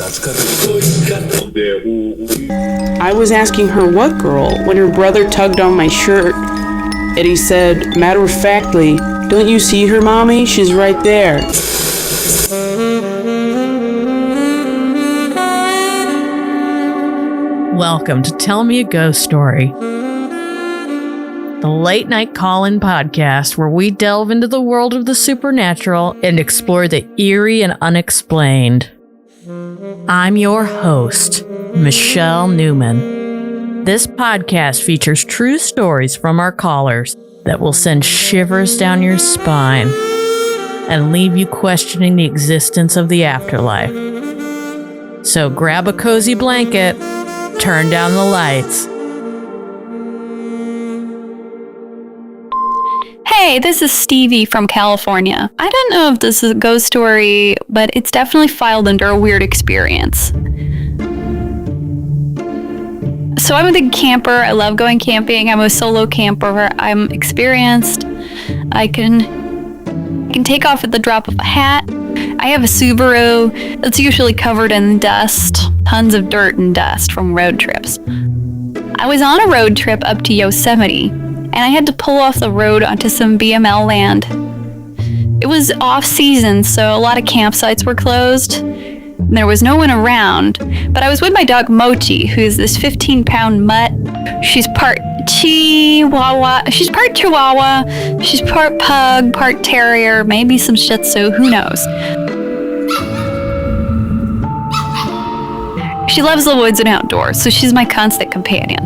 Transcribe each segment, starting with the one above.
I was asking her what girl when her brother tugged on my shirt, and he said, matter-of-factly, "Don't you see her, Mommy? She's right there." Welcome to Tell Me a Ghost Story, the late night call-in podcast where we delve into the world of the supernatural and explore the eerie and unexplained. I'm your host, Michelle Newman. This podcast features true stories from our callers that will send shivers down your spine and leave you questioning the existence of the afterlife. So grab a cozy blanket, turn down the lights. Hey, this is Stevie from California. I don't know if this is a ghost story, but it's definitely filed under a weird experience. So I'm a big camper. I love going camping. I'm a solo camper. I'm experienced. I can take off at the drop of a hat. I have a Subaru that's usually covered in dust, tons of dirt and dust from road trips. I was on a road trip up to Yosemite, and I had to pull off the road onto some BML land. It was off-season, so a lot of campsites were closed. There was no one around, but I was with my dog Mochi, who's this 15-pound mutt. She's part Chihuahua. She's part Chihuahua. She's part pug, part terrier, maybe some Shih Tzu, who knows. She loves the woods and outdoors, so she's my constant companion.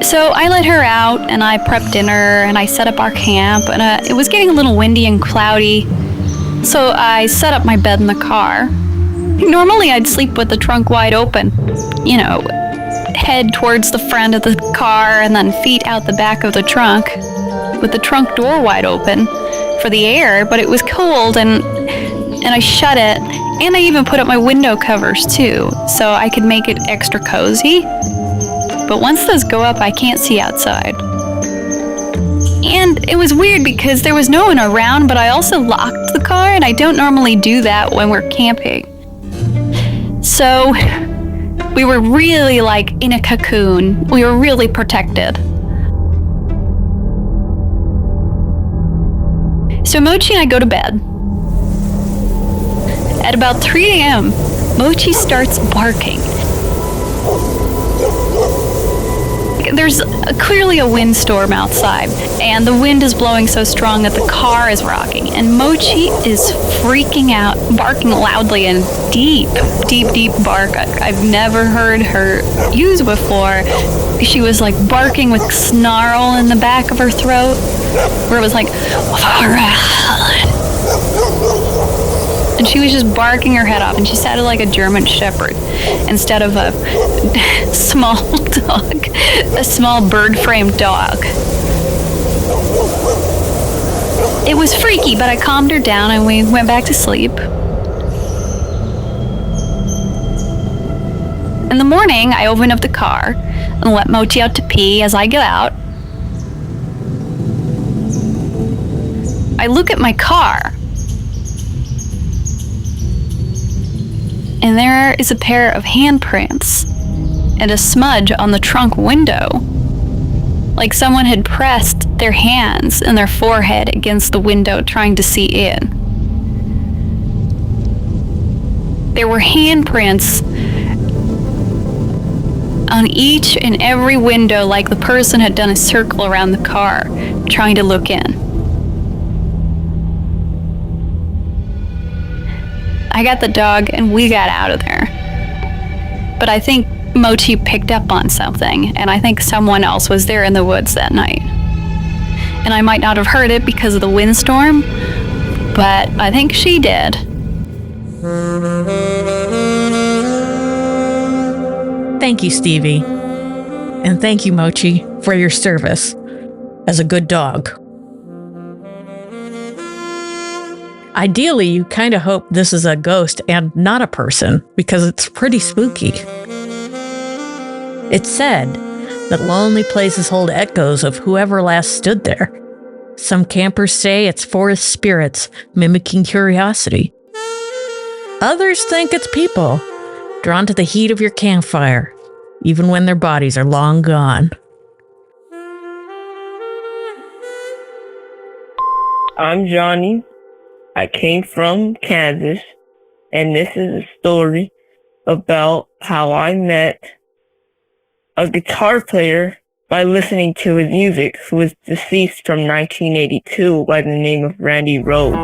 So I let her out, and I prepped dinner, and I set up our camp, and it was getting a little windy and cloudy, so I set up my bed in the car. Normally I'd sleep with the trunk wide open, head towards the front of the car and then feet out the back of the trunk with the trunk door wide open for the air, but it was cold and I shut it, and I even put up my window covers too, so I could make it extra cozy. But once those go up, I can't see outside. And it was weird because there was no one around, but I also locked the car, and I don't normally do that when we're camping. So we were really like in a cocoon. We were really protected. So Mochi and I go to bed. At about 3 a.m., Mochi starts barking. There's clearly a windstorm outside, and the wind is blowing so strong that the car is rocking, and Mochi is freaking out, barking loudly and deep bark I've never heard her use before. She was like barking with snarl in the back of her throat, where it was like, and she was just barking her head off, and she sounded like a German shepherd instead of a small dog, a small bird-framed dog. It was freaky, but I calmed her down and we went back to sleep. In the morning, I open up the car and let Mochi out to pee. As I get out, I look at my car, and there is a pair of handprints and a smudge on the trunk window, like someone had pressed their hands and their forehead against the window trying to see in. There were handprints on each and every window, like the person had done a circle around the car trying to look in. I got the dog and we got out of there. But I think Mochi picked up on something, and I think someone else was there in the woods that night. And I might not have heard it because of the windstorm, but I think she did. Thank you, Stevie. And thank you, Mochi, for your service as a good dog. Ideally, you kind of hope this is a ghost and not a person, because it's pretty spooky. It's said that lonely places hold echoes of whoever last stood there. Some campers say it's forest spirits mimicking curiosity. Others think it's people, drawn to the heat of your campfire, even when their bodies are long gone. I'm Johnny. I came from Kansas, and this is a story about how I met a guitar player by listening to his music, who was deceased from 1982 by the name of Randy Rhoads.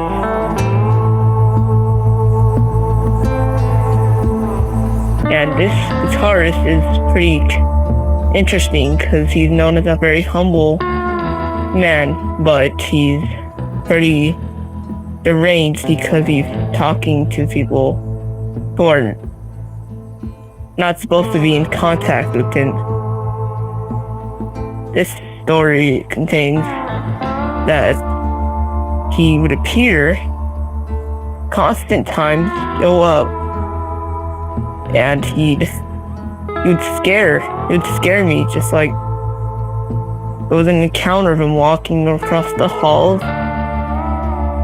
And this guitarist is pretty interesting because he's known as a very humble man, but he's pretty deranged because he's talking to people who are not supposed to be in contact with him. This story contains that he would appear constant times, show up, and he would scare me, just like it was an encounter of him walking across the halls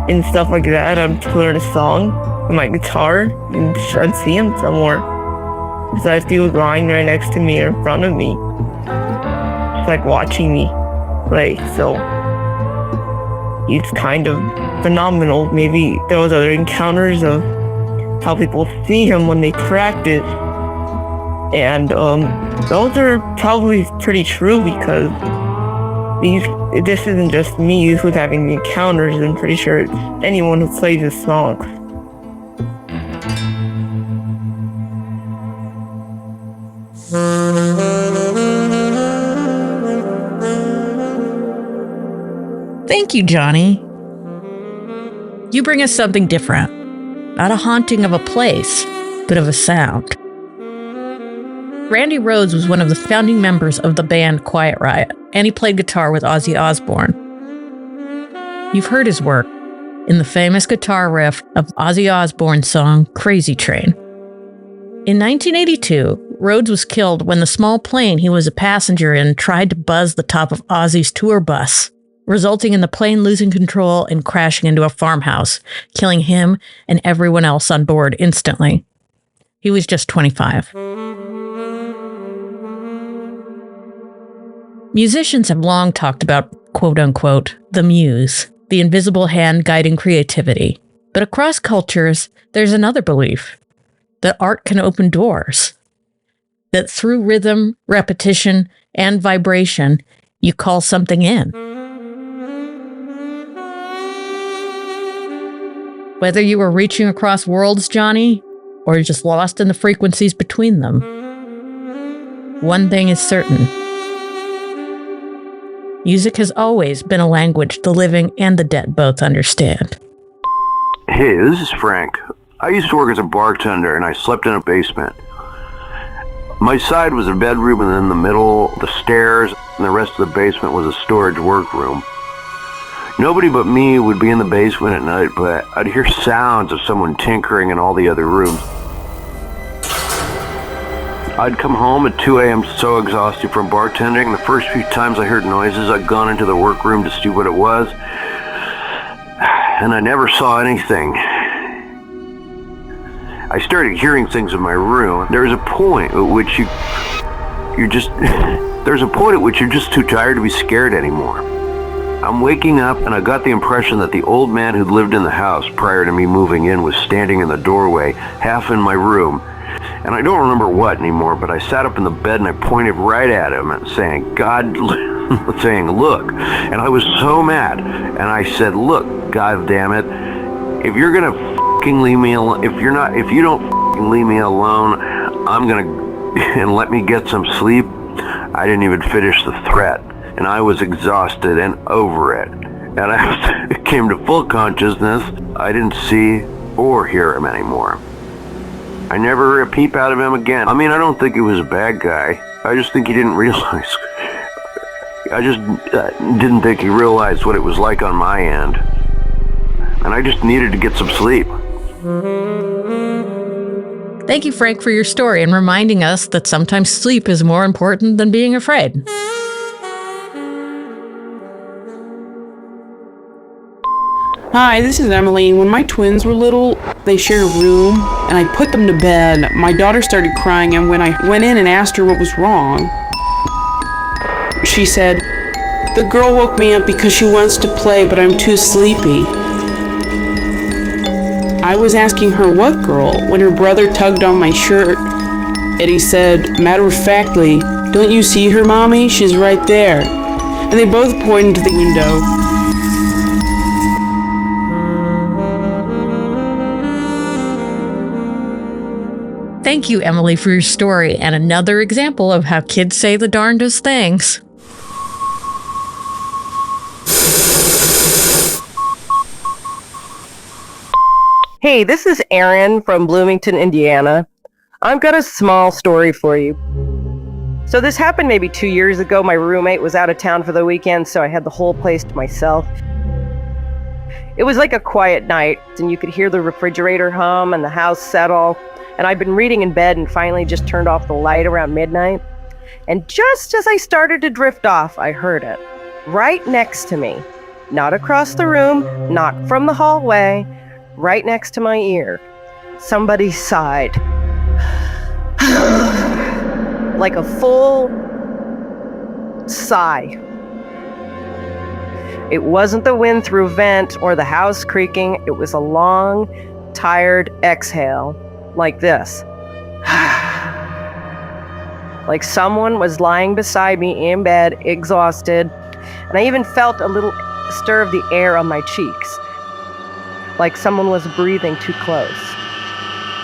and stuff like that. I'd learn a song with my guitar and I'd see him somewhere. Because I feel he was lying right next to me or in front of me. Just like watching me play. So he's kind of phenomenal. Maybe there was other encounters of how people see him when they practice. And those are probably pretty true because this isn't just me who's having the encounters. I'm pretty sure it's anyone who plays his songs. Thank you, Johnny. You bring us something different. Not a haunting of a place, but of a sound. Randy Rhoads was one of the founding members of the band Quiet Riot, and he played guitar with Ozzy Osbourne. You've heard his work in the famous guitar riff of Ozzy Osbourne's song Crazy Train. In 1982, Rhoads was killed when the small plane he was a passenger in tried to buzz the top of Ozzy's tour bus, resulting in the plane losing control and crashing into a farmhouse, killing him and everyone else on board instantly. He was just 25. Musicians have long talked about, quote-unquote, the muse, the invisible hand guiding creativity. But across cultures, there's another belief, that art can open doors. That through rhythm, repetition, and vibration, you call something in. Whether you were reaching across worlds, Johnny, or just lost in the frequencies between them, one thing is certain. Music has always been a language the living and the dead both understand. Hey, this is Frank. I used to work as a bartender and I slept in a basement. My side was a bedroom and then the middle, the stairs, and the rest of the basement was a storage workroom. Nobody but me would be in the basement at night, but I'd hear sounds of someone tinkering in all the other rooms. I'd come home at 2 a.m. so exhausted from bartending. The first few times I heard noises, I'd gone into the workroom to see what it was, and I never saw anything. I started hearing things in my room. There's a point at which you're just too tired to be scared anymore. I'm waking up and I got the impression that the old man who'd lived in the house prior to me moving in was standing in the doorway, half in my room. And I don't remember what anymore, but I sat up in the bed and I pointed right at him and saying, look. And I was so mad. And I said, look, God damn it, if you're gonna fucking leave me alone, if you don't fucking leave me alone, I'm gonna, and let me get some sleep. I didn't even finish the threat. And I was exhausted and over it. And I came to full consciousness. I didn't see or hear him anymore. I never heard a peep out of him again. I mean, I don't think he was a bad guy. I just think he didn't realize. I just didn't think he realized what it was like on my end. And I just needed to get some sleep. Thank you, Frank, for your story and reminding us that sometimes sleep is more important than being afraid. Hi, this is Emily. When my twins were little, they shared a room, and I put them to bed. My daughter started crying, and when I went in and asked her what was wrong, she said, "The girl woke me up because she wants to play, but I'm too sleepy." I was asking her what girl when her brother tugged on my shirt, and he said, matter-of-factly, "Don't you see her, Mommy? She's right there." And they both pointed to the window. Thank you, Emily, for your story and another example of how kids say the darndest things. Hey, this is Erin from Bloomington, Indiana. I've got a small story for you. So this happened maybe 2 years ago. My roommate was out of town for the weekend, so I had the whole place to myself. It was like a quiet night, and you could hear the refrigerator hum and the house settle. And I'd been reading in bed and finally just turned off the light around midnight. And just as I started to drift off, I heard it. Right next to me. Not across the room, not from the hallway. Right next to my ear. Somebody sighed. Like a full sigh. It wasn't the wind through vent or the house creaking. It was a long, tired exhale. Like this. Like someone was lying beside me in bed, exhausted. And I even felt a little stir of the air on my cheeks. Like someone was breathing too close.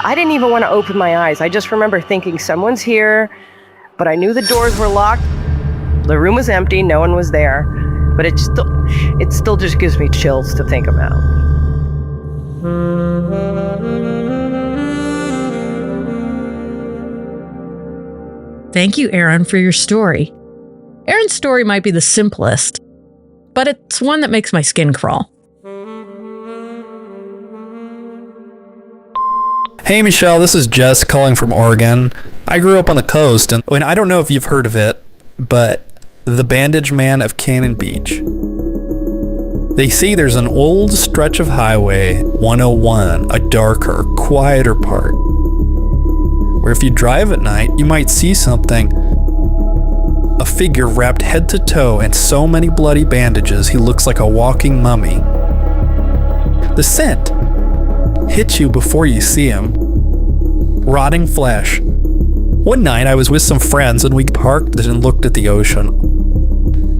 I didn't even want to open my eyes. I just remember thinking someone's here, but I knew the doors were locked. The room was empty, no one was there. But it still just gives me chills to think about. Thank you, Erin, for your story. Erin's story might be the simplest, but it's one that makes my skin crawl. Hey Michelle, this is Jess calling from Oregon. I grew up on the coast, and I don't know if you've heard of it, but the Bandage Man of Cannon Beach. They say there's an old stretch of Highway 101, a darker, quieter part, where if you drive at night, you might see something. A figure wrapped head to toe in so many bloody bandages, he looks like a walking mummy. The scent hits you before you see him. Rotting flesh. One night I was with some friends and we parked and looked at the ocean.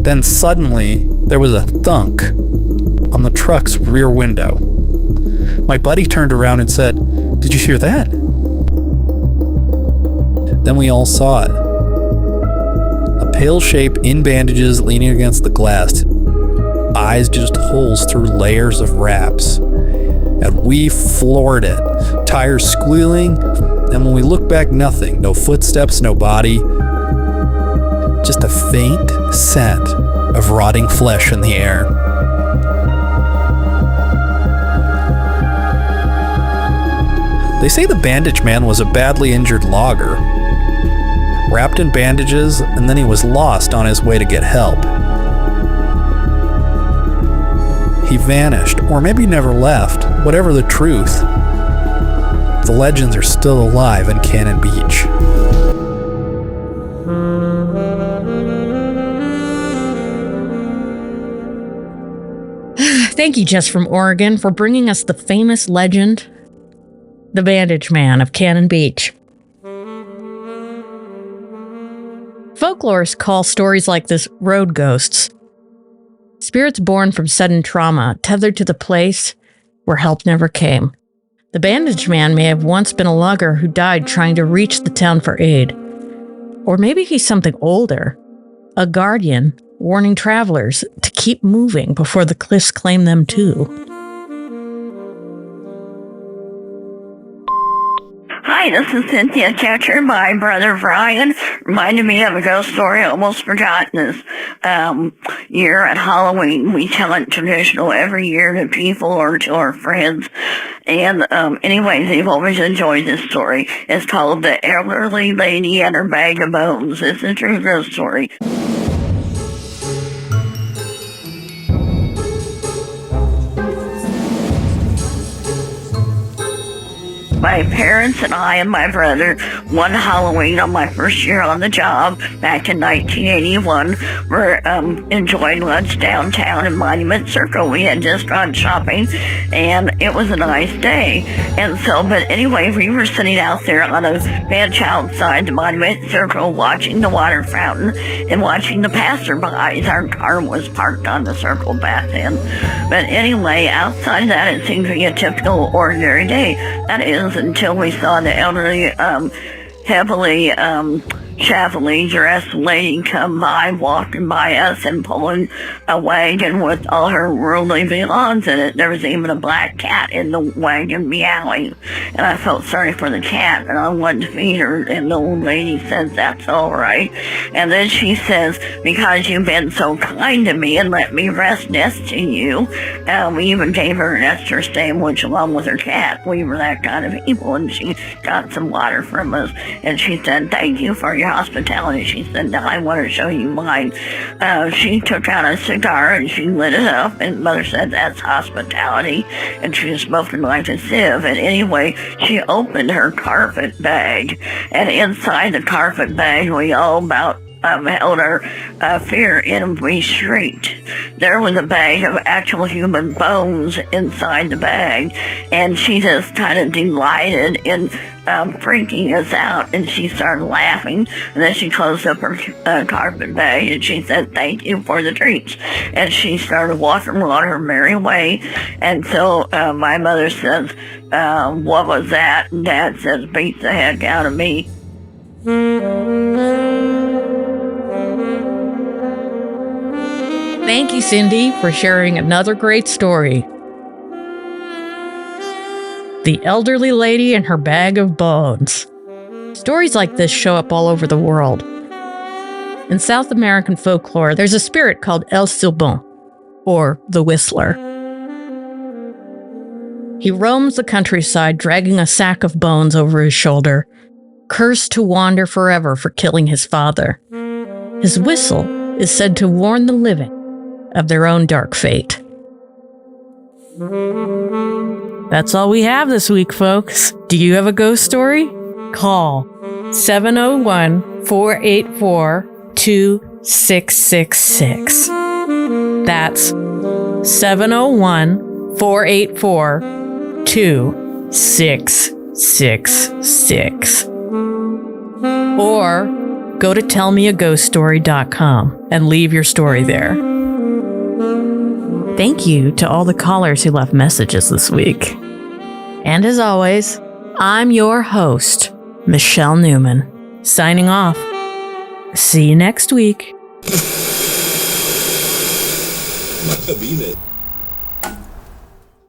Then suddenly there was a thunk on the truck's rear window. My buddy turned around and said, "Did you hear that?" Then we all saw it. A pale shape in bandages leaning against the glass. Eyes just holes through layers of wraps. And we floored it. Tires squealing. And when we looked back, nothing. No footsteps, no body. Just a faint scent of rotting flesh in the air. They say the Bandage Man was a badly injured logger, wrapped in bandages, and then he was lost on his way to get help. He vanished, or maybe never left. Whatever the truth, the legends are still alive in Cannon Beach. Thank you, Jess from Oregon, for bringing us the famous legend, the Bandage Man of Cannon Beach. Folklorists call stories like this road ghosts. Spirits born from sudden trauma, tethered to the place where help never came. The Bandage Man may have once been a logger who died trying to reach the town for aid. Or maybe he's something older, a guardian warning travelers to keep moving before the cliffs claim them too. Hi, this is Cynthia Catcher. My brother Brian reminded me of a ghost story I almost forgotten this year at Halloween. We tell it traditional every year to people or to our friends. And anyways, they've always enjoyed this story. It's called The Elderly Lady and Her Bag of Bones. It's a true ghost story. My parents and I and my brother, one Halloween on my first year on the job back in 1981, were enjoying lunch downtown in Monument Circle. We had just gone shopping, and it was a nice day. And so, but anyway, we were sitting out there on a bench outside the Monument Circle watching the water fountain and watching the passerbys. Our car was parked on the circle back then. But anyway, outside that, it seemed to be a typical ordinary day. That is until we saw the elderly, heavily shabbily dressed lady come by, walking by us and pulling a wagon with all her worldly belongings in it. There was even a black cat in the wagon meowing, and I felt sorry for the cat, and I wanted to feed her, and the old lady says, "That's all right." And then she says, "Because you've been so kind to me and let me rest next to you," we even gave her an extra sandwich along with her cat. We were that kind of people, and she got some water from us, and she said, "Thank you for your hospitality." She said, "Now I want to show you mine." She took out a cigar and she lit it up, and Mother said, "That's hospitality," and she was smoking like a sieve. And anyway, she opened her carpet bag, and inside the carpet bag, we all about held our fear in, and we shrieked. There was a bag of actual human bones inside the bag, and she just kind of delighted in freaking us out, and she started laughing, and then she closed up her carpet bag, and she said, "Thank you for the treats," and she started walking on her merry way. And so my mother says, "What was that?" And Dad says, "Beat the heck out of me." Thank you, Cindy, for sharing another great story. The elderly lady and her bag of bones. Stories like this show up all over the world. In South American folklore, there's a spirit called El Silbón, or the Whistler. He roams the countryside, dragging a sack of bones over his shoulder, cursed to wander forever for killing his father. His whistle is said to warn the living of their own dark fate. That's all we have this week, folks. Do you have a ghost story? Call 701-484-2666. That's 701-484-2666. Or go to tellmeaghoststory.com and leave your story there. Thank you to all the callers who left messages this week. And as always, I'm your host, Michelle Newman, signing off. See you next week.